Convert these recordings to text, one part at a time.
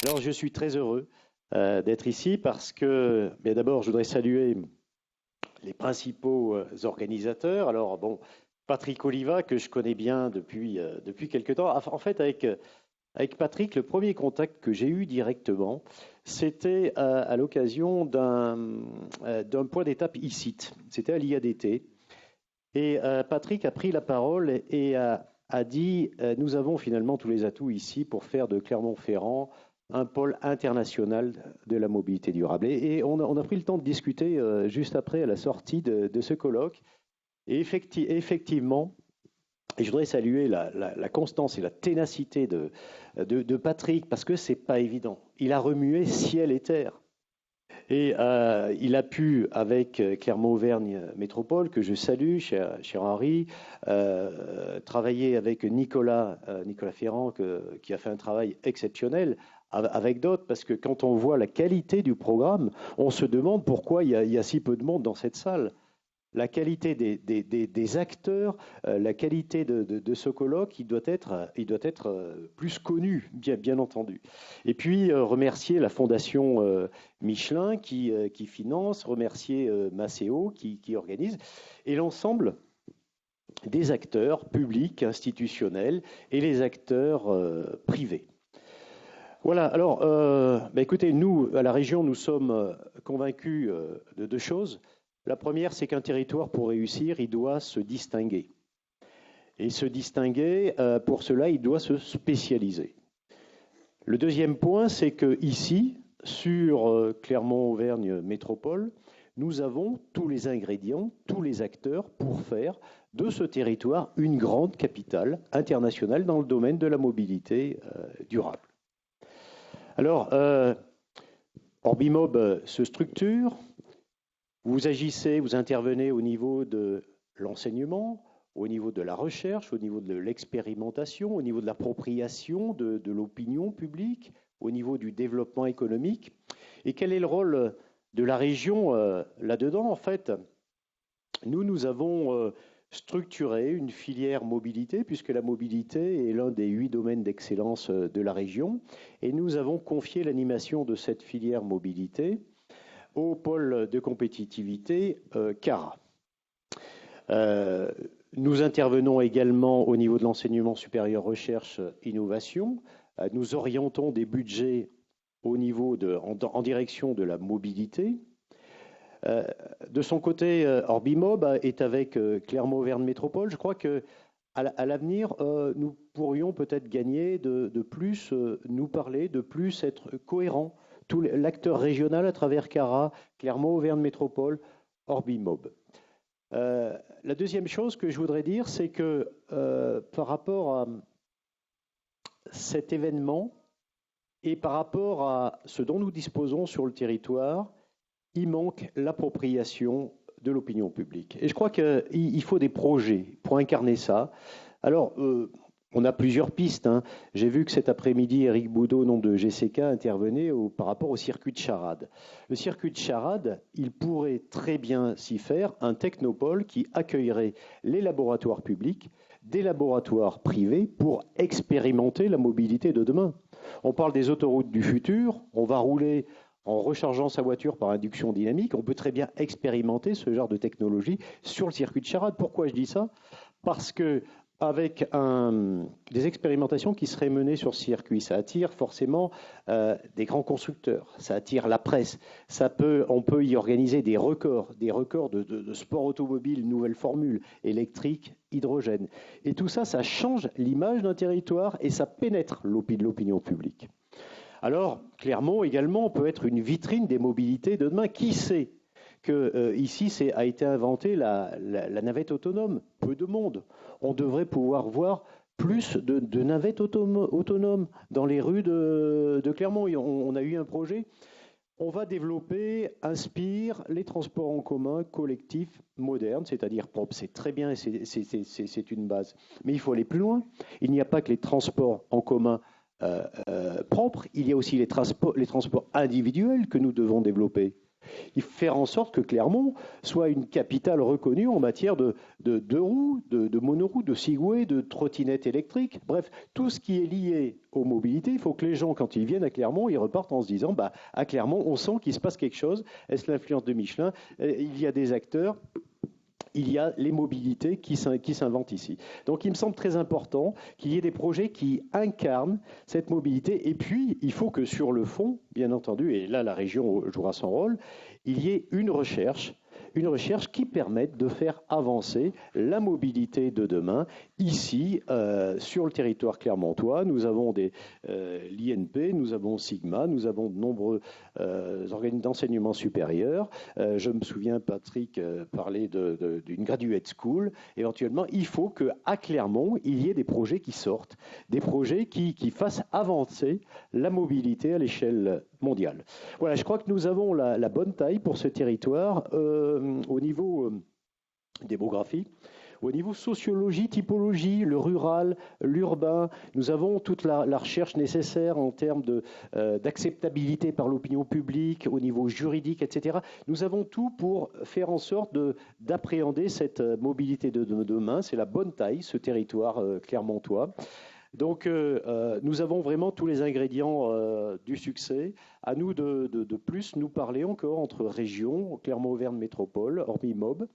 Alors, je suis très heureux d'être ici parce que, bien d'abord, je voudrais saluer les principaux organisateurs. Alors, bon, Patrick Oliva, que je connais bien depuis quelque temps. En fait, avec Patrick, le premier contact que j'ai eu directement, c'était à l'occasion d'un point d'étape ICIT. C'était à l'IADT. Et Patrick a pris la parole et a dit nous avons finalement tous les atouts ici pour faire de Clermont-Ferrand un pôle international de la mobilité durable. Et on a pris le temps de discuter juste après à la sortie de ce colloque. Et effectivement, et je voudrais saluer la constance et la ténacité de Patrick parce que c'est pas évident. Il a remué ciel et terre. Et il a pu, avec Clermont-Auvergne Métropole, que je salue, cher Henri, travailler avec Nicolas Ferrand, qui a fait un travail exceptionnel, avec d'autres, parce que quand on voit la qualité du programme, on se demande pourquoi il y a si peu de monde dans cette salle. La qualité des acteurs, la qualité de ce colloque, il doit être plus connu, bien entendu. Et puis, remercier la Fondation Michelin qui finance, remercier Maceo qui organise, et l'ensemble des acteurs publics, institutionnels, et les acteurs privés. Voilà, alors, écoutez, nous, à la région, nous sommes convaincus de deux choses. La première, c'est qu'un territoire, pour réussir, il doit se distinguer. Et se distinguer, pour cela, il doit se spécialiser. Le deuxième point, c'est qu'ici, sur Clermont-Auvergne Métropole, nous avons tous les ingrédients, tous les acteurs pour faire de ce territoire une grande capitale internationale dans le domaine de la mobilité durable. Alors, Orbimob se structure. Vous agissez, vous intervenez au niveau de l'enseignement, au niveau de la recherche, au niveau de l'expérimentation, au niveau de l'appropriation de l'opinion publique, au niveau du développement économique. Et quel est le rôle de la région là-dedans? En fait, nous avons structuré une filière mobilité, puisque la mobilité est l'un des 8 domaines d'excellence de la région. Et nous avons confié l'animation de cette filière mobilité au pôle de compétitivité CARA. Nous intervenons également au niveau de l'enseignement supérieur recherche innovation. Nous orientons des budgets au niveau en direction de la mobilité. De son côté, Orbimob est avec Clermont-Auvergne Métropole. Je crois que à l'avenir, nous pourrions peut-être gagner de plus nous parler, de plus être cohérents. L'acteur régional à travers CARA, Clermont-Auvergne Métropole, Orbimob. La deuxième chose que je voudrais dire, c'est que par rapport à cet événement et par rapport à ce dont nous disposons sur le territoire, il manque l'appropriation de l'opinion publique. Et je crois qu'il faut des projets pour incarner ça. Alors, on a plusieurs pistes. J'ai vu que cet après-midi, Éric Boudot, au nom de GCK, intervenait par rapport au circuit de charade. Le circuit de charade, il pourrait très bien s'y faire un technopole qui accueillerait les laboratoires publics, des laboratoires privés pour expérimenter la mobilité de demain. On parle des autoroutes du futur, on va rouler en rechargeant sa voiture par induction dynamique. On peut très bien expérimenter ce genre de technologie sur le circuit de charade. Pourquoi je dis ça? Parce que avec des expérimentations qui seraient menées sur ce circuit, ça attire forcément des grands constructeurs, ça attire la presse, on peut y organiser des records de sport automobile, nouvelles formules, électriques, hydrogène. Et tout ça, ça change l'image d'un territoire et ça pénètre l'opinion publique. Alors, Clermont également peut être une vitrine des mobilités de demain. Qui sait que ici a été inventée la navette autonome? Peu de monde. On devrait pouvoir voir plus de navettes autonomes dans les rues de Clermont. On a eu un projet. On va développer, Inspire, les transports en commun collectifs modernes, c'est-à-dire propres. C'est très bien et c'est une base. Mais il faut aller plus loin. Il n'y a pas que les transports en commun propres, il y a aussi les transports individuels que nous devons développer. Il faut faire en sorte que Clermont soit une capitale reconnue en matière de deux roues, de monoroues, de Segway, de trottinettes électriques. Bref, tout ce qui est lié aux mobilités, il faut que les gens, quand ils viennent à Clermont, ils repartent en se disant, bah, à Clermont, on sent qu'il se passe quelque chose. Est-ce l'influence de Michelin? Il y a des acteurs, il y a les mobilités qui s'inventent ici. Donc il me semble très important qu'il y ait des projets qui incarnent cette mobilité. Et puis, il faut que sur le fond, bien entendu, et là la région jouera son rôle, il y ait une recherche qui permette de faire avancer la mobilité de demain. Ici, sur le territoire clermontois, nous avons l'INP, nous avons Sigma, nous avons de nombreux organismes d'enseignement supérieur. Je me souviens, Patrick parlait d'une graduate school. Éventuellement, il faut qu'à Clermont, il y ait des projets qui sortent, des projets qui fassent avancer la mobilité à l'échelle mondiale. Voilà, je crois que nous avons la bonne taille pour ce territoire au niveau démographie. Au niveau sociologie, typologie, le rural, l'urbain, nous avons toute la recherche nécessaire en termes d'acceptabilité par l'opinion publique, au niveau juridique, etc. Nous avons tout pour faire en sorte d'appréhender cette mobilité de demain. C'est la bonne taille, ce territoire clermontois. Donc, nous avons vraiment tous les ingrédients du succès. À nous de plus nous parler encore entre régions, Clermont-Auvergne Métropole, hormis MOB,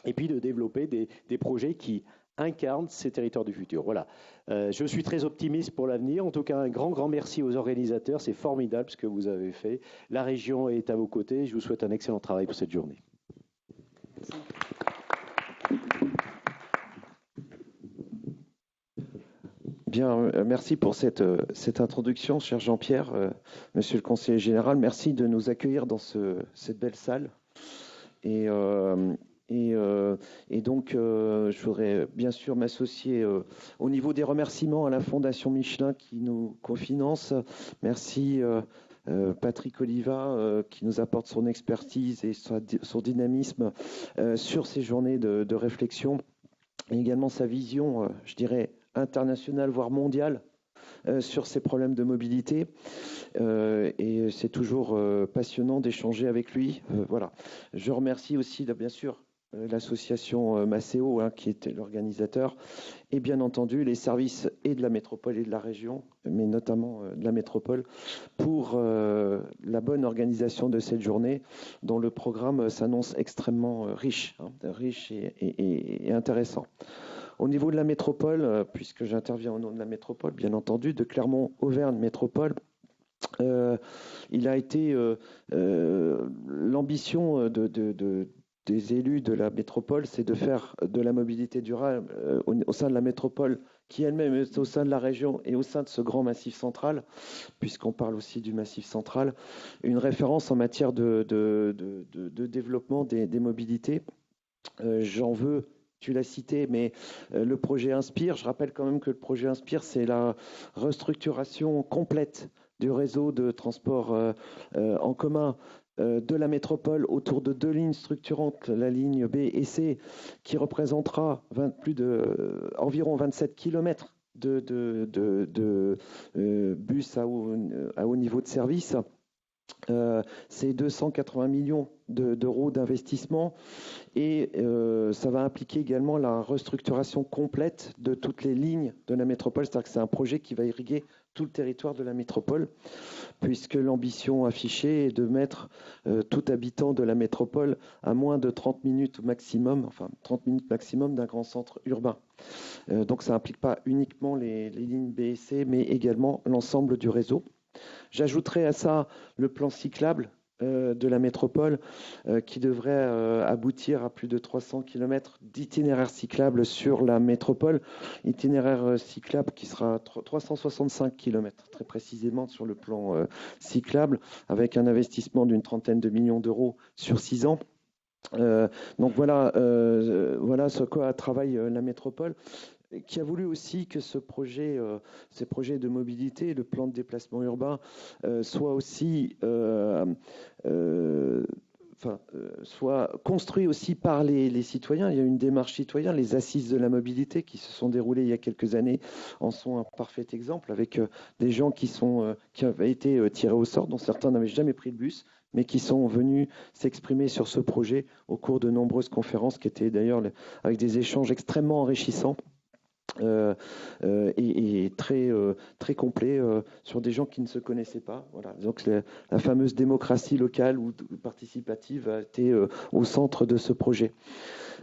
et puis de développer des projets qui incarnent ces territoires du futur. Voilà. Je suis très optimiste pour l'avenir. En tout cas, un grand merci aux organisateurs. C'est formidable ce que vous avez fait. La région est à vos côtés. Je vous souhaite un excellent travail pour cette journée. Bien, merci pour cette introduction, cher Jean-Pierre, monsieur le conseiller général. Merci de nous accueillir dans cette belle salle. Et donc, je voudrais bien sûr m'associer au niveau des remerciements à la Fondation Michelin qui nous cofinance. Merci Patrick Oliva qui nous apporte son expertise et son dynamisme sur ces journées de réflexion. Et également sa vision, je dirais, internationale, voire mondiale, sur ces problèmes de mobilité. Et c'est toujours passionnant d'échanger avec lui. Voilà. Je remercie aussi, bien sûr, l'association Maceo, qui était l'organisateur, et bien entendu les services et de la métropole et de la région, mais notamment de la métropole, pour la bonne organisation de cette journée, dont le programme s'annonce extrêmement riche et intéressant. Au niveau de la métropole, puisque j'interviens au nom de la métropole, bien entendu, de Clermont-Auvergne Métropole, il a été l'ambition des élus de la métropole, c'est de faire de la mobilité durable au sein de la métropole, qui elle-même est au sein de la région et au sein de ce grand massif central, puisqu'on parle aussi du massif central, une référence en matière de développement des mobilités. J'en veux. Tu l'as cité, mais le projet Inspire, je rappelle quand même que le projet Inspire, c'est la restructuration complète du réseau de transport en commun de la métropole autour de deux lignes structurantes, la ligne B et C, qui représentera environ 27 km de bus à haut niveau de service. C'est 280 millions d'euros d'investissement et ça va impliquer également la restructuration complète de toutes les lignes de la métropole, c'est-à-dire que c'est un projet qui va irriguer tout le territoire de la métropole, puisque l'ambition affichée est de mettre tout habitant de la métropole à moins de 30 minutes maximum, d'un grand centre urbain. Donc ça n'implique pas uniquement les lignes B et C, mais également l'ensemble du réseau. J'ajouterai à ça le plan cyclable de la métropole qui devrait aboutir à plus de 300 km d'itinéraires cyclables sur la métropole. Itinéraire cyclable qui sera 365 km très précisément sur le plan cyclable, avec un investissement d'une trentaine de millions d'euros sur 6 ans. Donc voilà ce quoi travaille la métropole, qui a voulu aussi que ces projets de mobilité, le plan de déplacement urbain, soient aussi soit construit aussi par les citoyens. Il y a une démarche citoyenne, les assises de la mobilité qui se sont déroulées il y a quelques années en sont un parfait exemple, avec des gens qui avaient été tirés au sort, dont certains n'avaient jamais pris le bus, mais qui sont venus s'exprimer sur ce projet au cours de nombreuses conférences qui étaient d'ailleurs avec des échanges extrêmement enrichissants. Et très complet sur des gens qui ne se connaissaient pas. Voilà. Donc la fameuse démocratie locale ou participative a été au centre de ce projet.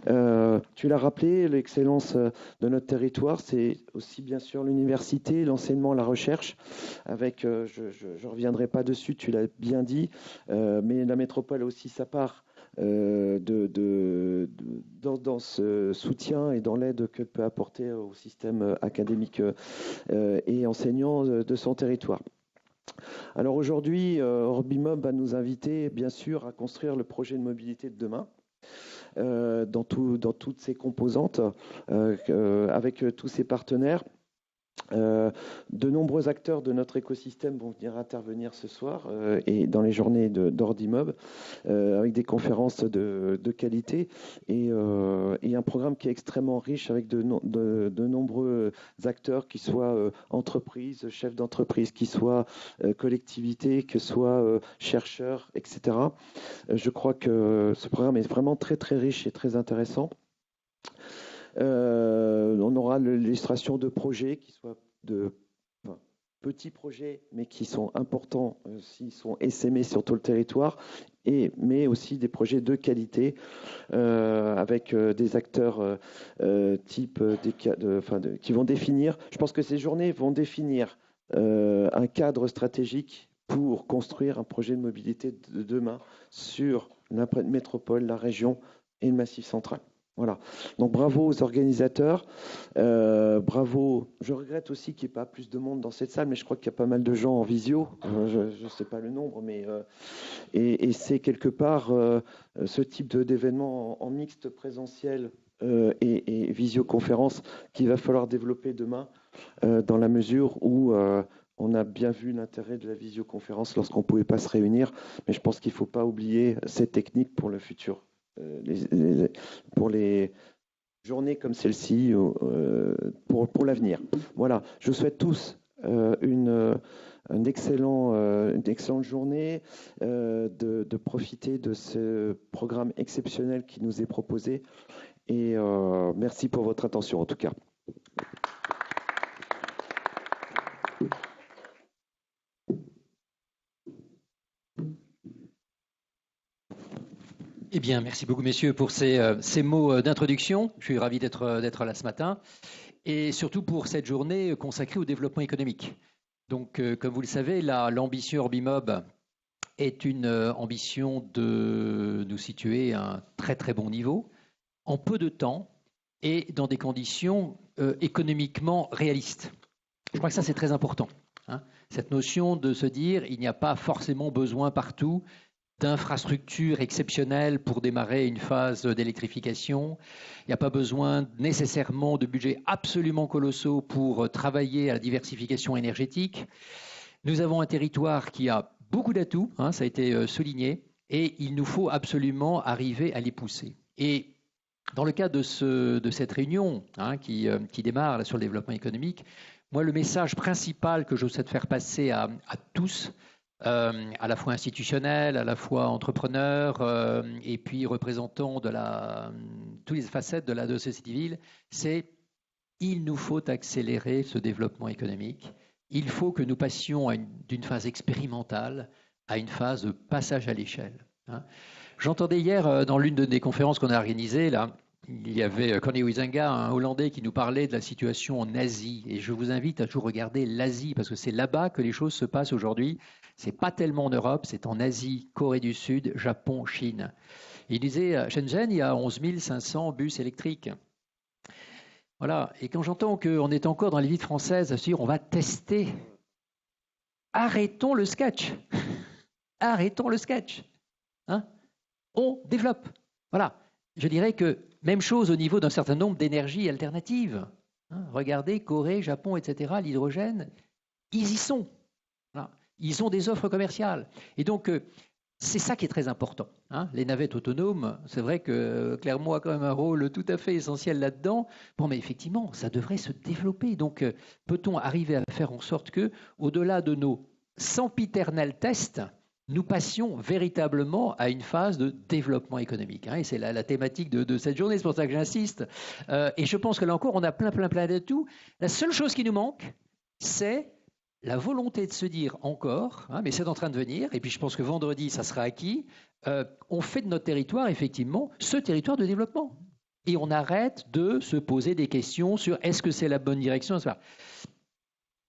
Tu l'as rappelé, l'excellence de notre territoire, c'est aussi bien sûr l'université, l'enseignement, la recherche. Avec, je ne reviendrai pas dessus, tu l'as bien dit, mais la métropole a aussi sa part dans ce soutien et dans l'aide que peut apporter au système académique et enseignant de son territoire. Alors aujourd'hui, Orbimob va nous inviter bien sûr à construire le projet de mobilité de demain. Dans toutes ses composantes, avec tous ses partenaires. De nombreux acteurs de notre écosystème vont venir intervenir ce soir et dans les journées d'Ordimob avec des conférences de qualité et un programme qui est extrêmement riche avec de nombreux acteurs, qui soient entreprises, chefs d'entreprise, qui soient collectivités, que soient chercheurs, etc. Je crois que ce programme est vraiment très très riche et très intéressant. On aura l'illustration de projets qui soient petits projets, mais qui sont importants s'ils sont essaimés sur tout le territoire, mais aussi des projets de qualité avec des acteurs type qui vont définir. Je pense que ces journées vont définir un cadre stratégique pour construire un projet de mobilité de demain sur la métropole, la région et le Massif central. Voilà. Donc bravo aux organisateurs, bravo. Je regrette aussi qu'il n'y ait pas plus de monde dans cette salle, mais je crois qu'il y a pas mal de gens en visio. Je ne sais pas le nombre, mais et c'est quelque part ce type d'événement en mixte présentiel et visioconférence qu'il va falloir développer demain, dans la mesure où on a bien vu l'intérêt de la visioconférence lorsqu'on ne pouvait pas se réunir, mais je pense qu'il ne faut pas oublier cette technique pour le futur. Pour les journées comme celle-ci, pour l'avenir. Voilà, je vous souhaite tous une excellente journée, de profiter de ce programme exceptionnel qui nous est proposé et merci pour votre attention en tout cas. Eh bien, merci beaucoup, messieurs, pour ces mots d'introduction. Je suis ravi d'être là ce matin et surtout pour cette journée consacrée au développement économique. Donc, comme vous le savez, l'ambition Orbimob est une ambition de nous situer à un très très bon niveau, en peu de temps et dans des conditions économiquement réalistes. Je crois que ça, c'est très important. Cette notion de se dire il n'y a pas forcément besoin partout d'infrastructures exceptionnelles pour démarrer une phase d'électrification. Il n'y a pas besoin nécessairement de budgets absolument colossaux pour travailler à la diversification énergétique. Nous avons un territoire qui a beaucoup d'atouts, ça a été souligné, et il nous faut absolument arriver à les pousser. Et dans le cadre de cette réunion qui démarre là, sur le développement économique, moi, le message principal que je souhaite faire passer à tous, à la fois institutionnels, à la fois entrepreneurs et puis représentants de toutes les facettes de la société civile, c'est il nous faut accélérer ce développement économique. Il faut que nous passions d'une phase expérimentale à une phase de passage à l'échelle. J'entendais hier dans l'une des conférences qu'on a organisées, là, il y avait Connie Huizenga, un Hollandais, qui nous parlait de la situation en Asie. Et je vous invite à toujours regarder l'Asie, parce que c'est là-bas que les choses se passent aujourd'hui. Ce n'est pas tellement en Europe, c'est en Asie, Corée du Sud, Japon, Chine. Et il disait, à Shenzhen, il y a 11 500 bus électriques. Voilà. Et quand j'entends qu'on est encore dans les villes françaises, à se dire, on va tester. Arrêtons le sketch. Arrêtons le sketch. On développe. Voilà. Je dirais que même chose au niveau d'un certain nombre d'énergies alternatives. Regardez Corée, Japon, etc., l'hydrogène, ils y sont. Voilà. Ils ont des offres commerciales. Et donc, c'est ça qui est très important. Hein. Les navettes autonomes, c'est vrai que Clermont a quand même un rôle tout à fait essentiel là-dedans. Bon, mais effectivement, ça devrait se développer. Donc, peut-on arriver à faire en sorte que, au-delà de nos sempiternels tests, nous passions véritablement à une phase de développement économique. Hein, et c'est la thématique de cette journée, c'est pour ça que j'insiste. Et je pense que là encore, on a plein d'atouts. La seule chose qui nous manque, c'est la volonté de se dire encore, hein, mais c'est en train de venir, et puis je pense que vendredi, ça sera acquis, on fait de notre territoire, effectivement, ce territoire de développement. Et on arrête de se poser des questions sur est-ce que c'est la bonne direction, etc.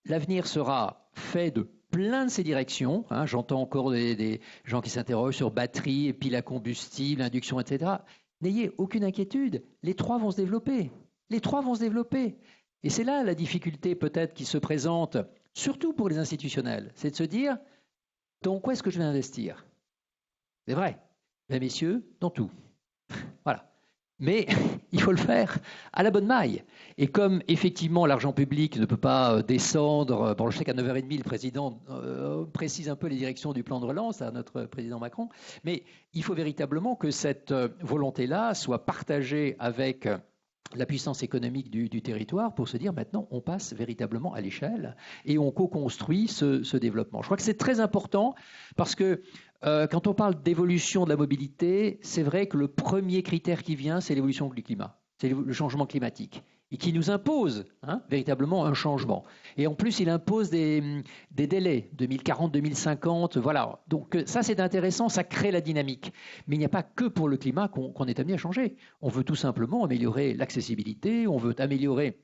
L'avenir sera fait de plein de ces directions. Hein, j'entends encore des gens qui s'interrogent sur batterie, piles à combustible, induction, etc. N'ayez aucune inquiétude, les trois vont se développer. Les trois vont se développer. Et c'est là la difficulté peut-être qui se présente, surtout pour les institutionnels, c'est de se dire, dans quoi est-ce que je vais investir? C'est vrai, mesdames, messieurs, dans tout. Voilà. Mais il faut le faire à la bonne maille. Et comme effectivement l'argent public ne peut pas descendre, bon, je sais qu'à 9h30, le président précise un peu les directions du plan de relance à notre président Macron, mais il faut véritablement que cette volonté-là soit partagée avec la puissance économique du territoire pour se dire maintenant on passe véritablement à l'échelle et on co-construit ce développement. Je crois que c'est très important parce que quand on parle d'évolution de la mobilité, c'est vrai que le premier critère qui vient, c'est l'évolution du climat, c'est le changement climatique, et qui nous impose véritablement un changement. Et en plus, il impose des délais, 2040, 2050, voilà. Donc ça, c'est intéressant, ça crée la dynamique. Mais il n'y a pas que pour le climat qu'on est amené à changer. On veut tout simplement améliorer l'accessibilité, on veut améliorer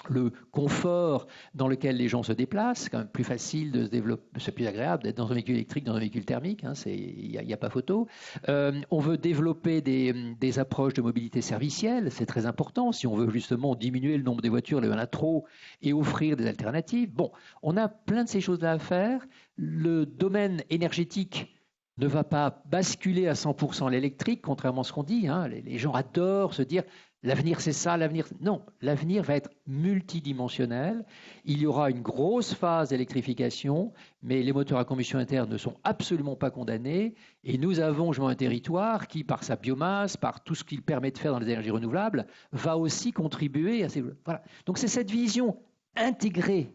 le confort dans lequel les gens se déplacent, c'est quand même plus facile de se développer, c'est plus agréable d'être dans un véhicule électrique, dans un véhicule thermique, il n'y a pas photo. On veut développer des approches de mobilité servicielle, c'est très important, si on veut justement diminuer le nombre des voitures, il y en a trop, et offrir des alternatives. Bon, on a plein de ces choses-là à faire. Le domaine énergétique ne va pas basculer à 100% à l'électrique, contrairement à ce qu'on dit. Hein. Les gens adorent se dire l'avenir c'est ça, l'avenir... Non, l'avenir va être multidimensionnel. Il y aura une grosse phase d'électrification, mais les moteurs à combustion interne ne sont absolument pas condamnés. Et nous avons un territoire qui, par sa biomasse, par tout ce qu'il permet de faire dans les énergies renouvelables, va aussi contribuer à ces... Voilà. Donc c'est cette vision intégrée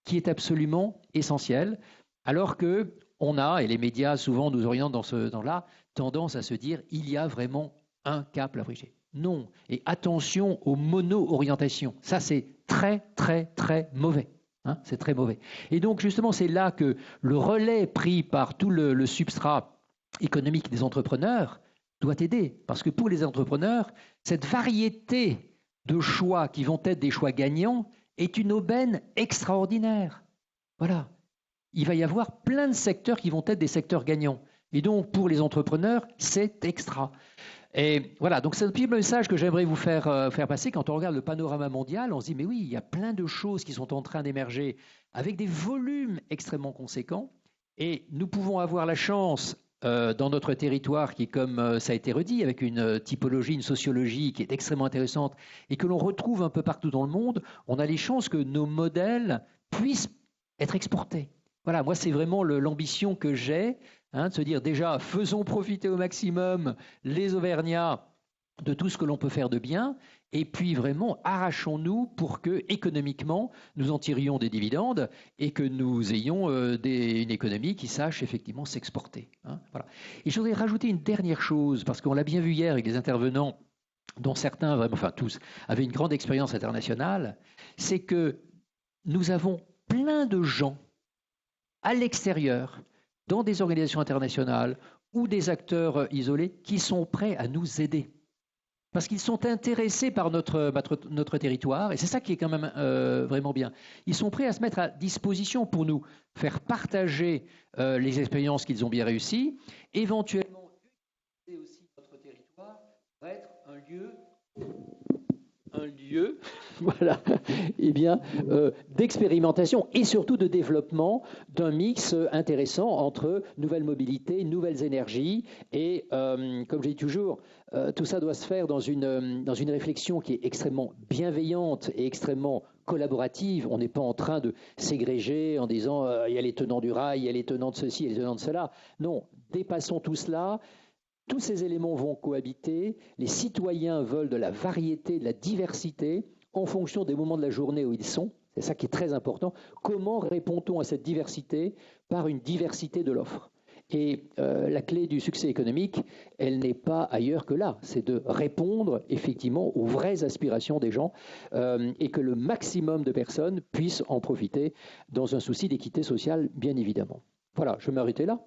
qui est absolument essentielle, alors que on a, et les médias souvent nous orientent dans ce temps-là, tendance à se dire il y a vraiment un cap à franchir. Non. Et attention aux mono-orientations. Ça, c'est très, très, très mauvais. Hein, c'est très mauvais. Et donc, justement, c'est là que le relais pris par tout le substrat économique des entrepreneurs doit aider. Parce que pour les entrepreneurs, cette variété de choix qui vont être des choix gagnants est une aubaine extraordinaire. Voilà. Il va y avoir plein de secteurs qui vont être des secteurs gagnants. Et donc, pour les entrepreneurs, c'est extra. Et voilà, donc c'est un petit message que j'aimerais vous faire passer. Quand on regarde le panorama mondial, on se dit, mais oui, il y a plein de choses qui sont en train d'émerger avec des volumes extrêmement conséquents. Et nous pouvons avoir la chance, dans notre territoire, qui, comme ça a été redit, avec une typologie, une sociologie qui est extrêmement intéressante et que l'on retrouve un peu partout dans le monde, on a les chances que nos modèles puissent être exportés. Voilà, moi, c'est vraiment l'ambition que j'ai, de se dire déjà, faisons profiter au maximum les Auvergnats de tout ce que l'on peut faire de bien, et puis vraiment, arrachons-nous pour que, économiquement, nous en tirions des dividendes et que nous ayons une économie qui sache effectivement s'exporter. Voilà. Et je voudrais rajouter une dernière chose, parce qu'on l'a bien vu hier avec les intervenants, dont certains, vraiment, enfin tous, avaient une grande expérience internationale, c'est que nous avons plein de gens à l'extérieur, dans des organisations internationales ou des acteurs isolés qui sont prêts à nous aider. Parce qu'ils sont intéressés par notre territoire, et c'est ça qui est quand même vraiment bien. Ils sont prêts à se mettre à disposition pour nous faire partager les expériences qu'ils ont bien réussies, éventuellement utiliser aussi notre territoire pour être un lieu voilà, eh bien, d'expérimentation et surtout de développement d'un mix intéressant entre nouvelles mobilités, nouvelles énergies et, comme je dis toujours, tout ça doit se faire dans une réflexion qui est extrêmement bienveillante et extrêmement collaborative. On n'est pas en train de ségréger en disant il y a les tenants du rail, il y a les tenants de ceci, il y a les tenants de cela. Non, Dépassons tout cela. Tous ces éléments vont cohabiter. Les citoyens veulent de la variété, de la diversité en fonction des moments de la journée où ils sont. C'est ça qui est très important. Comment répond-on à cette diversité par une diversité de l'offre ? Et la clé du succès économique, elle n'est pas ailleurs que là. C'est de répondre effectivement aux vraies aspirations des gens et que le maximum de personnes puissent en profiter dans un souci d'équité sociale, bien évidemment. Voilà, je vais m'arrêter là.